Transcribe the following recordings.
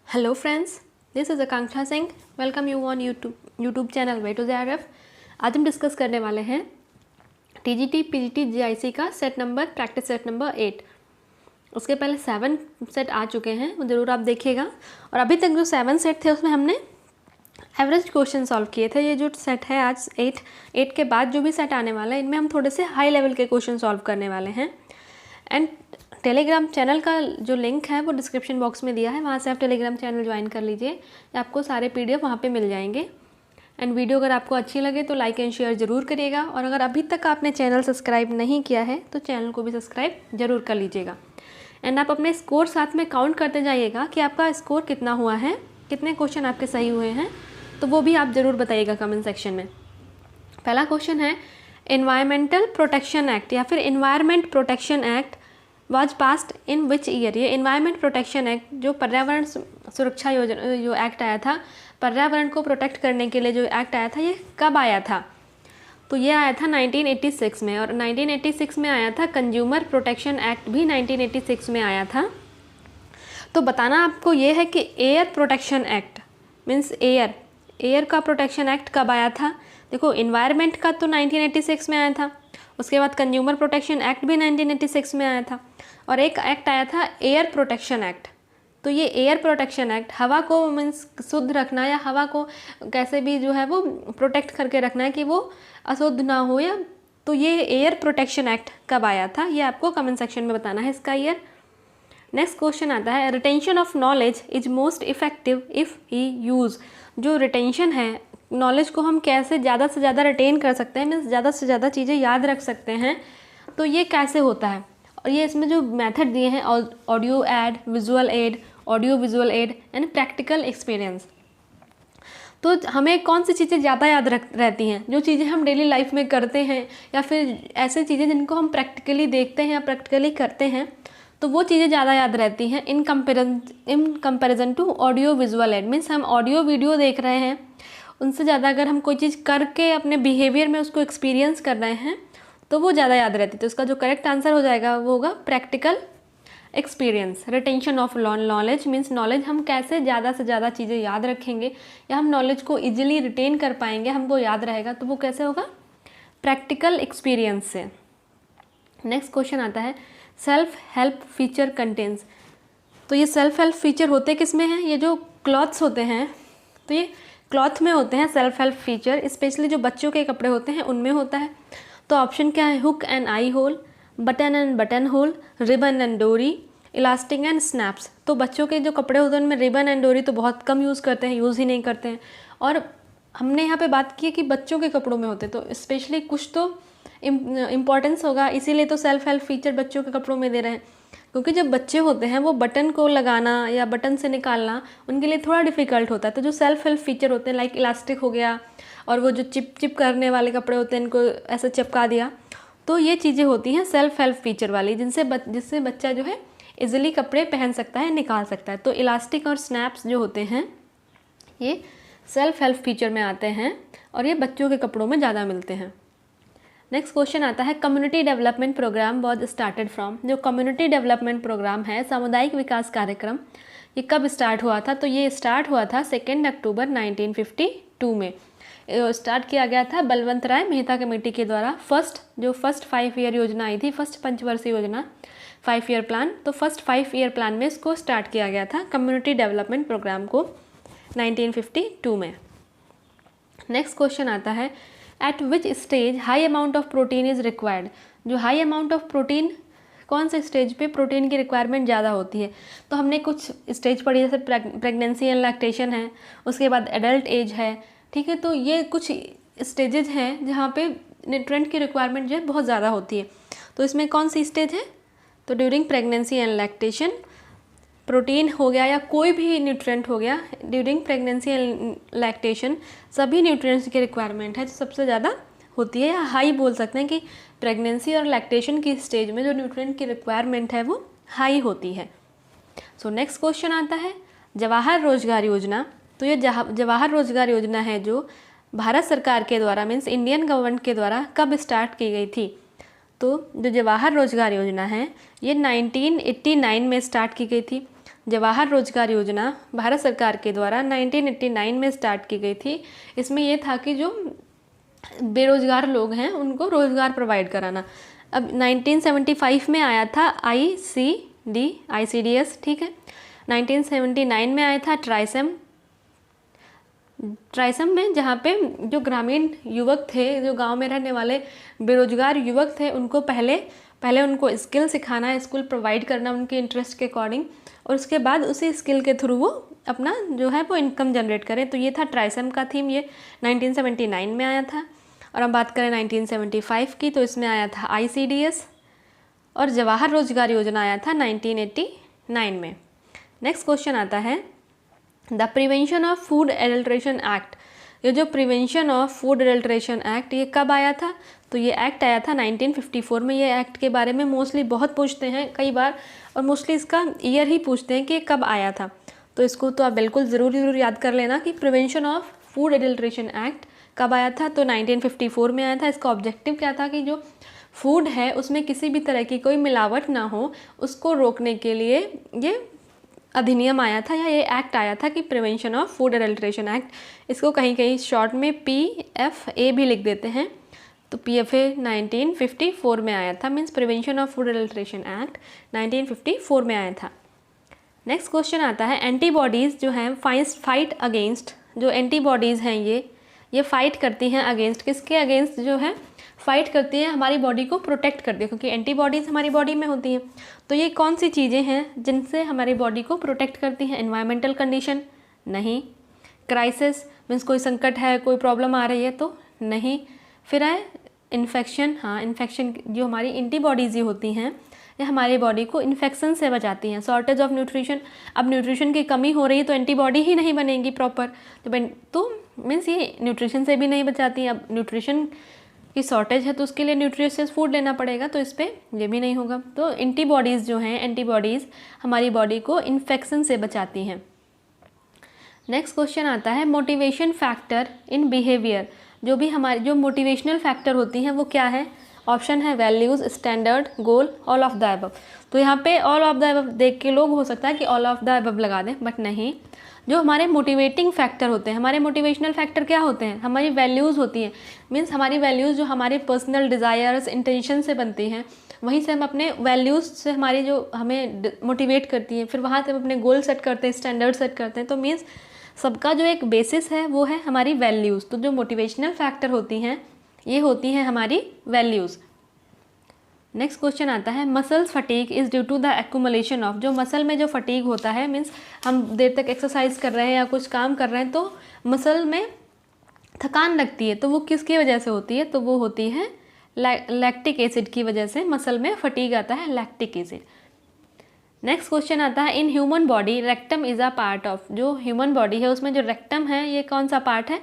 Hello friends, this is Akanksha Singh. Welcome you on YouTube channel way to JRF। आज हम discuss करने वाले हैं TGT PGT GIC का set number practice set number 8। उसके पहले 7 सेट आ चुके हैं, वो ज़रूर आप देखिएगा। और अभी तक जो 7 सेट थे उसमें हमने एवरेज क्वेश्चन सॉल्व किए थे। ये जो सेट है आज 8 के बाद जो भी सेट आने वाला है, इनमें हम थोड़े से हाई लेवल के क्वेश्चन सॉल्व करने वाले हैं। एंड टेलीग्राम चैनल का जो लिंक है वो डिस्क्रिप्शन बॉक्स में दिया है, वहाँ से आप टेलीग्राम चैनल ज्वाइन कर लीजिए, आपको सारे PDF वहाँ पे मिल जाएंगे। एंड वीडियो अगर आपको अच्छी लगे तो लाइक एंड शेयर ज़रूर करिएगा। और अगर अभी तक आपने चैनल सब्सक्राइब नहीं किया है तो चैनल को भी सब्सक्राइब ज़रूर कर लीजिएगा। एंड आप अपने स्कोर साथ में काउंट करते जाइएगा कि आपका स्कोर कितना हुआ है, कितने क्वेश्चन आपके सही हुए हैं, तो वो भी आप ज़रूर बताइएगा कमेंट सेक्शन में। पहला क्वेश्चन है, एनवायरमेंटल प्रोटेक्शन एक्ट या फिर environment protection act was passed in which year. ये एनवायरमेंट प्रोटेक्शन एक्ट जो पर्यावरण सुरक्षा योजना जो एक्ट आया था, पर्यावरण को प्रोटेक्ट करने के लिए जो एक्ट आया था, ये कब आया था? तो ये आया था 1986 में। और 1986 में आया था कंज्यूमर प्रोटेक्शन एक्ट भी 1986 में आया था। तो बताना आपको ये है कि air protection act means air का प्रोटेक्शन एक्ट कब आया था। देखो, इन्वायरमेंट का तो 1986 में आया था, उसके बाद कंज्यूमर प्रोटेक्शन एक्ट भी 1986 में आया था, और एक एक्ट आया था एयर प्रोटेक्शन एक्ट। तो ये एयर प्रोटेक्शन एक्ट हवा को मीन्स शुद्ध रखना या हवा को कैसे भी जो है वो प्रोटेक्ट करके रखना है कि वो अशुद्ध ना हो, या तो ये एयर प्रोटेक्शन एक्ट कब आया था, ये आपको कमेंट सेक्शन में बताना है इसका ईयर। नेक्स्ट क्वेश्चन आता है, retention of knowledge is most effective if he use. जो रिटेंशन है, नॉलेज को हम कैसे ज़्यादा से ज़्यादा रिटेन कर सकते हैं, मीन्स ज़्यादा से ज़्यादा चीज़ें याद रख सकते हैं, तो ये कैसे होता है। और ये इसमें जो मेथड दिए हैं, audio aid, visual aid, audio visual aid and practical experience. तो हमें कौन सी चीज़ें ज़्यादा याद रहती हैं? जो चीज़ें हम डेली लाइफ में करते हैं या फिर ऐसे चीज़ें जिनको हम प्रैक्टिकली देखते हैं या प्रैक्टिकली करते हैं, तो वो चीज़ें ज़्यादा याद रहती हैं in comparison to audio visual aid. Means हम ऑडियो वीडियो देख रहे हैं, उनसे ज़्यादा अगर हम कोई चीज़ करके अपने बिहेवियर में उसको एक्सपीरियंस कर रहे हैं तो वो ज़्यादा याद रहती है। तो उसका जो करेक्ट आंसर हो जाएगा वो होगा practical experience. Retention of knowledge means knowledge हम कैसे ज़्यादा से ज़्यादा चीज़ें याद रखेंगे या हम नॉलेज को ईजिली रिटेन कर पाएंगे, हमको याद रहेगा, तो वो कैसे होगा? प्रैक्टिकल एक्सपीरियंस से। नेक्स्ट क्वेश्चन आता है, सेल्फ हेल्प फीचर कंटेंस। तो ये सेल्फ हेल्प फीचर होते किस में हैं? ये जो क्लॉथ्स होते हैं, तो ये क्लॉथ में होते हैं सेल्फ हेल्प फीचर, स्पेशली जो बच्चों के कपड़े होते हैं उनमें होता है। तो ऑप्शन क्या है? Hook and eye hole, button and button hole, ribbon and डोरी, इलास्टिक एंड स्नैप्स। तो बच्चों के जो कपड़े होते हैं उनमें रिबन एंड डोरी तो बहुत कम यूज़ करते हैं, यूज़ ही नहीं करते हैं। और हमने यहाँ पे बात की है कि बच्चों के कपड़ों में होते हैं, तो स्पेशली कुछ तो इम्पॉर्टेंस होगा, इसीलिए तो सेल्फ हेल्प फीचर बच्चों के कपड़ों में दे रहे हैं। क्योंकि जब बच्चे होते हैं वो बटन को लगाना या बटन से निकालना उनके लिए थोड़ा डिफ़िकल्ट होता है। तो जो सेल्फ हेल्प फीचर होते हैं, लाइक इलास्टिक हो गया, और वो जो चिप करने वाले कपड़े होते हैं इनको ऐसे चिपका दिया, तो ये चीज़ें होती हैं सेल्फ हेल्प फीचर वाली, जिससे बच्चा जो है इजीली कपड़े पहन सकता है, निकाल सकता है। तो इलास्टिक और स्नैप्स जो होते हैं ये सेल्फ हेल्प फीचर में आते हैं और ये बच्चों के कपड़ों में ज़्यादा मिलते हैं। नेक्स्ट क्वेश्चन आता है, community development programme was started from. जो कम्युनिटी डेवलपमेंट प्रोग्राम है, सामुदायिक विकास कार्यक्रम, ये कब स्टार्ट हुआ था? तो ये स्टार्ट हुआ था 2 अक्टूबर 1952 में। स्टार्ट किया गया था बलवंत राय मेहता कमेटी के द्वारा। फर्स्ट 5 ईयर योजना आई थी, फर्स्ट पंचवर्षीय योजना 5 ईयर प्लान, तो फर्स्ट 5 ईयर प्लान में इसको स्टार्ट किया गया था कम्युनिटी डेवलपमेंट प्रोग्राम को 1952 में। नेक्स्ट क्वेश्चन आता है, eight which stage high amount of protein is required. जो हाई अमाउंट ऑफ प्रोटीन, कौन से स्टेज पे प्रोटीन की रिक्वायरमेंट ज़्यादा होती है? तो हमने कुछ स्टेज पढ़ी, जैसे प्रेगनेंसी एंड लैक्टेशन है, उसके बाद एडल्ट एज है, ठीक है। तो ये कुछ स्टेजेज हैं जहाँ पे न्यूट्रिएंट की रिक्वायरमेंट जो है बहुत ज़्यादा होती है। तो इसमें कौन सी स्टेज है? तो during pregnancy and lactation protein हो गया या कोई भी न्यूट्रिएंट हो गया, ड्यूरिंग प्रेगनेंसी एंड लैक्टेशन सभी न्यूट्रिएंट्स की रिक्वायरमेंट है जो सबसे ज़्यादा होती है, या हाई बोल सकते हैं कि प्रेगनेंसी और लैक्टेशन की स्टेज में जो न्यूट्रिएंट की रिक्वायरमेंट है वो हाई होती है। सो नेक्स्ट क्वेश्चन आता है, जवाहर रोजगार योजना। तो ये जवाहर रोजगार योजना है जो भारत सरकार के द्वारा मीन्स इंडियन गवर्नमेंट के द्वारा कब स्टार्ट की गई थी? तो जो जवाहर रोजगार योजना है ये 1989 में स्टार्ट की गई थी। जवाहर रोजगार योजना भारत सरकार के द्वारा 1989 में स्टार्ट की गई थी। इसमें ये था कि जो बेरोजगार लोग हैं उनको रोजगार प्रोवाइड कराना। अब 1975 में आया था ICDS, ठीक है। 1979 में आया था ट्राइसम में, जहाँ पे जो ग्रामीण युवक थे, जो गांव में रहने वाले बेरोजगार युवक थे, उनको पहले उनको स्किल सिखाना, स्किल प्रोवाइड करना उनके इंटरेस्ट के अकॉर्डिंग, और उसके बाद उसी स्किल के थ्रू वो अपना जो है वो इनकम जनरेट करें। तो ये था ट्राइसम का थीम, ये 1979 में आया था। और हम बात करें 1975 की, तो इसमें आया था ICDS, और जवाहर रोजगार योजना आया था 1989 में। नेक्स्ट क्वेश्चन आता है the prevention of food adulteration act. ये जो prevention of food adulteration act ये कब आया था? तो ये एक्ट आया था 1954 में। ये एक्ट के बारे में मोस्टली बहुत पूछते हैं कई बार, और मोस्टली इसका ईयर ही पूछते हैं कि कब आया था। तो इसको तो आप बिल्कुल ज़रूर याद कर लेना कि prevention of food adulteration act कब आया था। तो 1954 में आया था। इसका ऑब्जेक्टिव क्या था कि जो फूड है उसमें किसी भी तरह की कोई मिलावट ना हो, उसको रोकने के लिए ये अधिनियम आया था, या ये एक्ट आया था कि prevention of food adulteration act. इसको कहीं कहीं शॉर्ट में PFA भी लिख देते हैं। तो PFA 1954 में आया था, means prevention of food adulteration act 1954 में आया था। नेक्स्ट क्वेश्चन आता है एंटीबॉडीज़ जो हैं फाइट अगेंस्ट, जो एंटीबॉडीज़ हैं ये फाइट करती हैं अगेंस्ट, किसके अगेंस्ट जो है फाइट करती हैं? हमारी बॉडी को प्रोटेक्ट करती है, क्योंकि एंटीबॉडीज़ हमारी बॉडी में होती हैं। तो ये कौन सी चीज़ें हैं जिनसे हमारी बॉडी को प्रोटेक्ट करती हैं? एनवायरमेंटल कंडीशन नहीं, क्राइसिस मीन्स कोई संकट है, कोई प्रॉब्लम आ रही है तो नहीं, फिर है इन्फेक्शन। हाँ, इन्फेक्शन, जो हमारी एंटीबॉडीज़ ये होती हैं ये हमारी बॉडी को इन्फेक्शन से बचाती हैं। शॉर्टेज ऑफ न्यूट्रिशन, अब न्यूट्रिशन की कमी हो रही है तो एंटीबॉडी ही नहीं बनेगी प्रॉपर, तो मीन्स ये न्यूट्रिशन से भी नहीं बचाती। अब न्यूट्रिशन की शॉर्टेज है तो उसके लिए न्यूट्रिशियस फूड लेना पड़ेगा, तो इस पर ये भी नहीं होगा। तो एंटीबॉडीज़ जो हैं, एंटीबॉडीज़ हमारी बॉडी को इन्फेक्शन से बचाती हैं। नेक्स्ट क्वेश्चन आता है मोटिवेशन फैक्टर इन बिहेवियर। जो भी हमारी जो मोटिवेशनल फैक्टर होती हैं वो क्या है? ऑप्शन है values, standard, goal, all of the above. तो यहाँ पे ऑल ऑफ द अबव देख के लोग हो सकता है कि ऑल ऑफ द अबव लगा दें, बट नहीं। जो हमारे मोटिवेटिंग फैक्टर होते हैं, हमारे मोटिवेशनल फैक्टर क्या होते हैं? हमारी वैल्यूज़ होती हैं, मीन्स हमारी वैल्यूज़ जो हमारे पर्सनल डिज़ायर्स, इंटेंशन से बनती हैं, वहीं से हम अपने वैल्यूज़ से हमारी जो हमें मोटिवेट करती हैं, फिर वहाँ से हम अपने गोल सेट करते हैं, स्टैंडर्ड सेट करते हैं। तो मीन्स सबका जो एक बेसिस है वो है हमारी वैल्यूज़। तो जो मोटिवेशनल फैक्टर होती हैं ये होती हैं हमारी वैल्यूज़। नेक्स्ट क्वेश्चन आता है muscles fatigue is due to the accumulation of. जो मसल में जो फटीग होता है, मीन्स हम देर तक एक्सरसाइज कर रहे हैं या कुछ काम कर रहे हैं तो मसल में थकान लगती है, तो वो किसकी वजह से होती है? तो वो होती है लैक्टिक एसिड की वजह से मसल में फटीग आता है, लैक्टिक एसिड। नेक्स्ट क्वेश्चन आता है in human body rectum is a part of. जो ह्यूमन बॉडी है उसमें जो रेक्टम है ये कौन सा पार्ट है?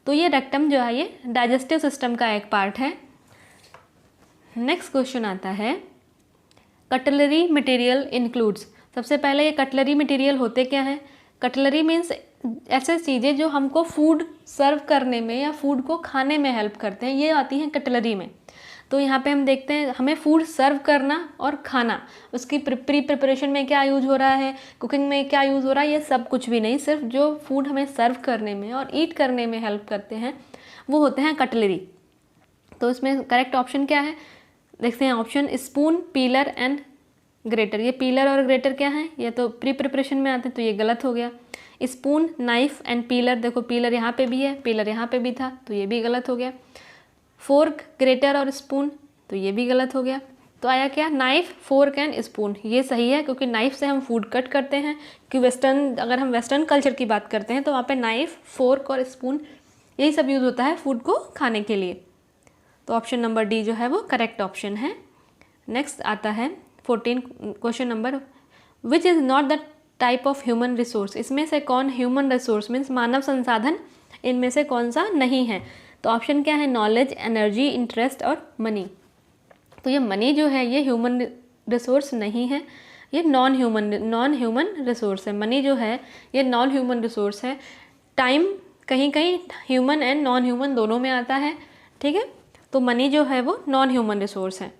तो ये रेक्टम जो है ये डाइजेस्टिव सिस्टम का एक पार्ट है। नेक्स्ट क्वेश्चन आता है कटलरी मटेरियल इंक्लूड्स। सबसे पहले ये कटलरी मटेरियल होते क्या हैं? कटलरी मीन्स ऐसे चीज़ें जो हमको फूड सर्व करने में या फूड को खाने में हेल्प करते हैं, ये आती हैं कटलरी में। तो यहाँ पे हम देखते हैं हमें फूड सर्व करना और खाना, उसकी प्रिपरेशन में क्या यूज़ हो रहा है, कुकिंग में क्या यूज़ हो रहा है, ये सब कुछ भी नहीं, सिर्फ जो फूड हमें सर्व करने में और ईट करने में हेल्प करते हैं वो होते हैं कटलरी। तो इसमें करेक्ट ऑप्शन क्या है? देखते हैं option spoon, pillar and greater. ये पीलर और ग्रेटर क्या है? ये तो प्रिपरेशन में आते हैं, तो ये गलत हो गया। स्पून, नाइफ एंड पीलर, देखो पीलर यहाँ पे भी है, पीलर यहाँ पे भी था, तो ये भी गलत हो गया। फोर्क, ग्रेटर और स्पून, तो ये भी गलत हो गया। तो आया क्या? Knife, fork and spoon. ये सही है क्योंकि नाइफ से हम फूड कट करते हैं, कि वेस्टर्न, अगर हम वेस्टर्न कल्चर की बात करते हैं तो वहाँ पे नाइफ, फोर्क और स्पून यही सब यूज़ होता है फूड को खाने के लिए। तो ऑप्शन नंबर डी जो है वो करेक्ट ऑप्शन है। नेक्स्ट आता है 14 question number, which is not the type of human resource. इसमें से कौन ह्यूमन रिसोर्स मीन्स मानव संसाधन, इनमें से कौन सा नहीं है? तो ऑप्शन क्या है? नॉलेज, एनर्जी, इंटरेस्ट और मनी। तो ये मनी जो है ये ह्यूमन रिसोर्स नहीं है, ये नॉन ह्यूमन रिसोर्स है। मनी जो है ये नॉन ह्यूमन रिसोर्स है। टाइम कहीं कहीं ह्यूमन एंड नॉन ह्यूमन दोनों में आता है, ठीक है। तो मनी जो है वो नॉन ह्यूमन रिसोर्स है।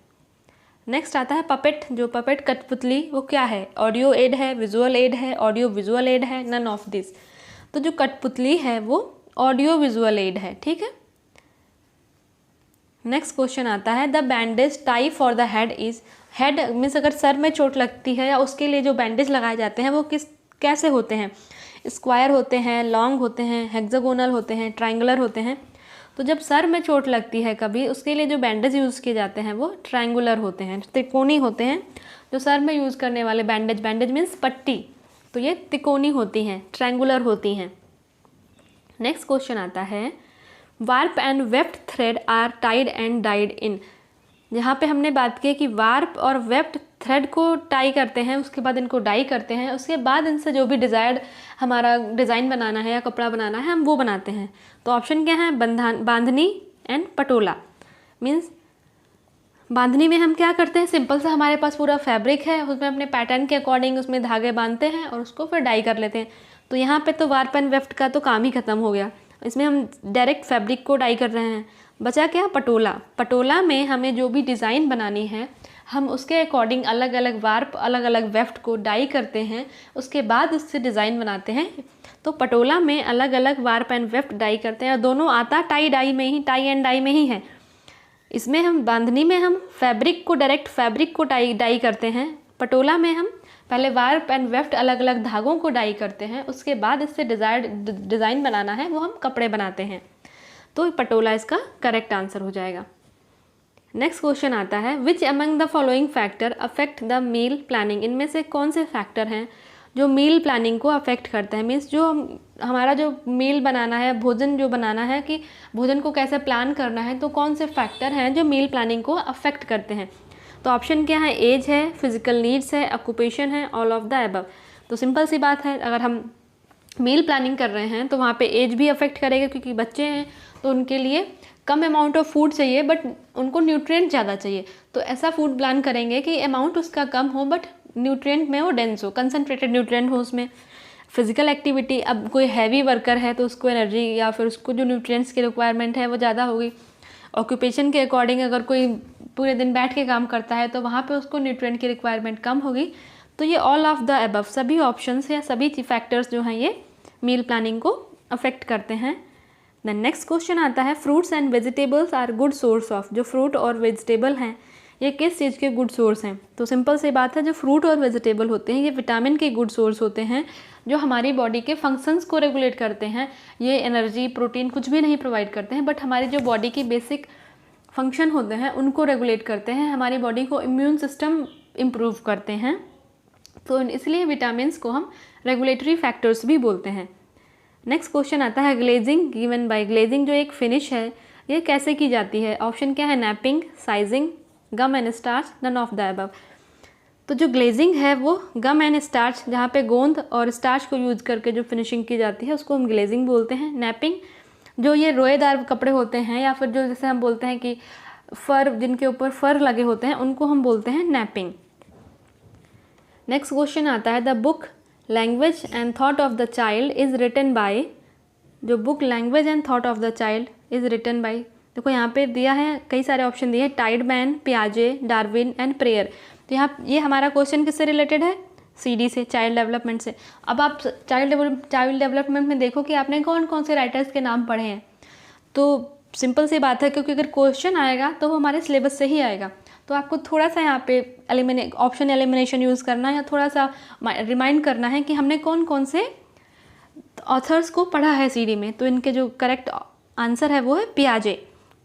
नेक्स्ट आता है पपेट। जो पपेट कठपुतली वो क्या है? ऑडियो एड है, विजुअल एड है, ऑडियो विजुअल एड है, नन ऑफ दिस। तो जो कठपुतली है वो ऑडियो विजुअल एड है, ठीक है। नेक्स्ट क्वेश्चन आता है the bandage tie for the head is, head means अगर सर में चोट लगती है या उसके लिए जो बैंडेज लगाए जाते हैं वो कैसे होते हैं? स्क्वायर होते हैं, लॉन्ग होते हैं, हेक्सागोनल होते हैं, ट्रायंगुलर होते हैं। तो जब सर में चोट लगती है कभी, उसके लिए जो बैंडेज यूज़ किए जाते हैं वो ट्रायंगुलर होते हैं, त्रिकोणी होते हैं। जो सर में यूज़ करने वाले बैंडेज मीन्स पट्टी, तो ये त्रिकोणी होती हैं, ट्रायंगुलर होती हैं। नेक्स्ट क्वेश्चन आता है warp and weft thread are tied and dyed in. यहाँ पे हमने बात की कि वार्प और वेफ्ट थ्रेड को टाई करते हैं, उसके बाद इनको डाई करते हैं, उसके बाद इनसे जो भी डिज़ायर्ड हमारा डिज़ाइन बनाना है या कपड़ा बनाना है हम वो बनाते हैं। तो ऑप्शन क्या है? बांधनी एंड पटोला। मीन्स बांधनी में हम क्या करते हैं, सिंपल सा हमारे पास पूरा फैब्रिक है, उसमें अपने पैटर्न के अकॉर्डिंग उसमें धागे बांधते हैं और उसको फिर डाई कर लेते हैं। तो यहाँ पे तो वार्प एंड वेफ्ट का तो काम ही ख़त्म हो गया, इसमें हम डायरेक्ट फैब्रिक को डाई कर रहे हैं। बचा क्या? पटोला। पटोला में हमें जो भी डिज़ाइन बनानी है हम उसके अकॉर्डिंग अलग अलग वार्प अलग अलग वेफ्ट को डाई करते हैं, उसके बाद उससे डिज़ाइन बनाते हैं। तो पटोला में अलग अलग वार्प एंड वेफ्ट डाई करते हैं, दोनों आता टाई डाई में ही, टाई एंड डाई में ही है। इसमें हम बांधनी में हम फैब्रिक को डायरेक्ट फैब्रिक को डाई करते हैं, पटोला में हम पहले वार्प एंड वेफ्ट अलग अलग धागों को डाई करते हैं, उसके बाद इससे डिज़ाइन बनाना है वो हम कपड़े बनाते हैं। तो पटोला इसका करेक्ट आंसर हो जाएगा। नेक्स्ट क्वेश्चन आता है which among the following factor affect the meal planning. इनमें से कौन से फैक्टर हैं जो मील प्लानिंग को अफेक्ट करते हैं? मीन्स जो हमारा जो मील बनाना है, भोजन जो बनाना है कि भोजन को कैसे प्लान करना है, तो कौन से फैक्टर हैं जो मील प्लानिंग को अफेक्ट करते हैं? तो ऑप्शन क्या है? एज है, फिजिकल नीड्स है, ऑक्यूपेशन है, ऑल ऑफ द अबव। तो सिंपल सी बात है, अगर हम मील प्लानिंग कर रहे हैं तो वहाँ पे एज भी अफेक्ट करेगा, क्योंकि बच्चे हैं तो उनके लिए कम अमाउंट ऑफ फूड चाहिए बट उनको न्यूट्रिएंट ज़्यादा चाहिए। तो ऐसा फूड प्लान करेंगे कि अमाउंट उसका कम हो बट न्यूट्रिएंट में वो डेंस हो, कंसनट्रेटेड न्यूट्रिएंट हो उसमें। फिजिकल एक्टिविटी, अब कोई हैवी वर्कर है तो उसको एनर्जी या फिर उसको जो न्यूट्रिएंट्स की रिक्वायरमेंट है वो ज़्यादा होगी। ऑक्यूपेशन के अकॉर्डिंग अगर कोई पूरे दिन बैठ के काम करता है तो वहाँ पे उसको न्यूट्रिएंट की रिक्वायरमेंट कम होगी। तो ये ऑल ऑफ द अबव, सभी ऑप्शंस या सभी फैक्टर्स जो हैं ये मील प्लानिंग को अफेक्ट करते हैं। देन नेक्स्ट क्वेश्चन आता है fruits and vegetables are good source of. जो फ्रूट और वेजिटेबल हैं ये किस चीज़ के गुड सोर्स हैं? तो सिंपल सी बात है, जो फ्रूट और वेजिटेबल होते हैं ये विटामिन के गुड सोर्स होते हैं, जो हमारी बॉडी के फंक्शंस को रेगुलेट करते हैं। ये एनर्जी, प्रोटीन कुछ भी नहीं प्रोवाइड करते हैं, बट हमारी जो बॉडी की बेसिक फंक्शन होते हैं उनको रेगुलेट करते हैं, हमारी बॉडी को इम्यून सिस्टम इम्प्रूव करते हैं। तो इसलिए विटामिन्स को हम रेगुलेटरी फैक्टर्स भी बोलते हैं। नेक्स्ट क्वेश्चन आता है ग्लेजिंग गिवन बाय। ग्लेजिंग जो एक फिनिश है ये कैसे की जाती है? ऑप्शन क्या है? Napping, sizing, gum and starch, none of the above. तो जो ग्लेजिंग है वो गम एंड स्टार्च, जहाँ पे गोंद और स्टार्च को यूज़ करके जो फिनिशिंग की जाती है उसको हम ग्लेजिंग बोलते हैं। नैपिंग जो ये रोएदार कपड़े होते हैं या फिर जो जैसे हम बोलते हैं कि फर, जिनके ऊपर फर लगे होते हैं उनको हम बोलते हैं नैपिंग। नेक्स्ट क्वेश्चन आता है the book language and thought of the child is written by. जो book language and thought of the child is written by, देखो यहाँ पे दिया है, कई सारे ऑप्शन दिए हैं, टाइडमैन, पियाजे, डार्विन एंड प्रेयर। तो यहाँ ये हमारा क्वेश्चन किससे रिलेटेड है? CD से, चाइल्ड डेवलपमेंट से। अब आप चाइल्ड डेवलपमेंट में देखो कि आपने कौन कौन से राइटर्स के नाम पढ़े हैं। तो सिंपल सी बात है, क्योंकि अगर क्वेश्चन आएगा तो वो हमारे सिलेबस से ही आएगा। तो आपको थोड़ा सा यहाँ पे ऑप्शन एलिमिनेशन यूज़ करना है या थोड़ा सा रिमाइंड करना है कि हमने कौन कौन से ऑथर्स को पढ़ा है CD में। तो इनके जो करेक्ट आंसर है वो है पियाजे।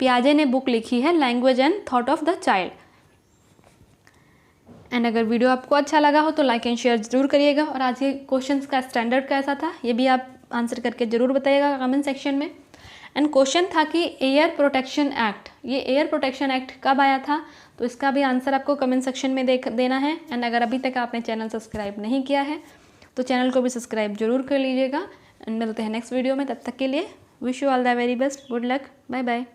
पियाजे ने बुक लिखी है language and thought of the child. And अगर वीडियो आपको अच्छा लगा हो तो लाइक एंड शेयर जरूर करिएगा। और आज के क्वेश्चंस का स्टैंडर्ड कैसा था ये भी आप आंसर करके ज़रूर बताइएगा कमेंट सेक्शन में। एंड क्वेश्चन था कि एयर प्रोटेक्शन एक्ट, ये एयर प्रोटेक्शन एक्ट कब आया था? तो इसका भी आंसर आपको कमेंट सेक्शन में देना है। एंड अगर अभी तक आपने चैनल सब्सक्राइब नहीं किया है तो चैनल को भी सब्सक्राइब जरूर कर लीजिएगा। एंड मिलते हैं नेक्स्ट वीडियो में, तब तक के लिए wish you all the very best, good luck, bye bye.